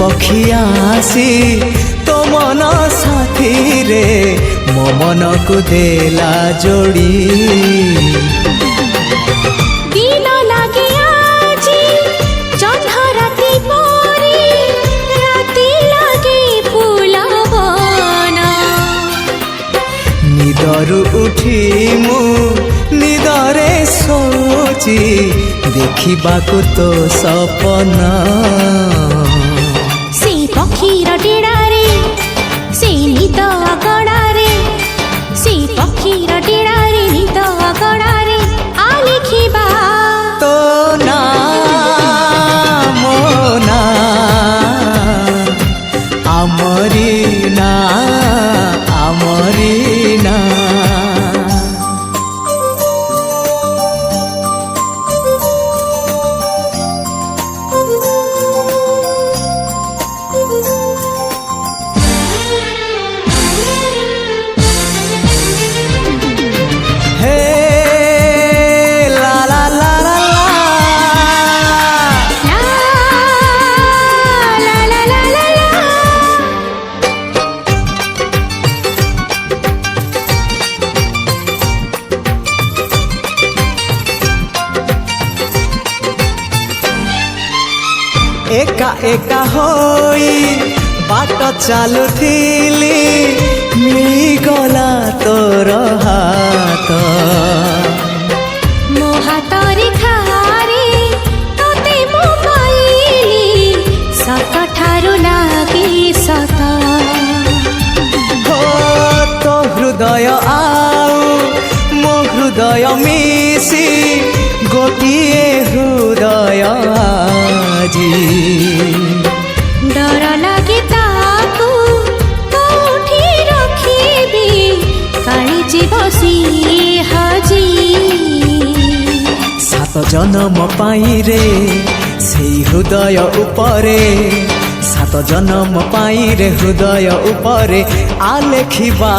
पक्षी आसी तो मन साथी रे मो मन को देला जोड़ी दिन लागे आजी जह्न राति परी राति लागे फुलवन निदरु उठी मु निदरे सोची देखिबाकु तो सपना से पक्षीर डेडारे से निद अगडारे से पक्षीर डेडारे निद अगडारे आ लेखिबा तो ना मोना आमरी ना आमरी ना एका एका होई बाट चालुथिली मिलिगला तोर हाथ मो हातरे खारे तोते मो पाइली सत ठारु लागे सत हो तो हृदय आउ मो हृदय मिसी गोटिए हृदय आजी डर लागे ताकू कोठी रखिबी काली जीव सी हाजी सात जन्म पाई रे से हृदय उपरे सात जन्म पाई रे हृदय उपरे आ लेखिबा।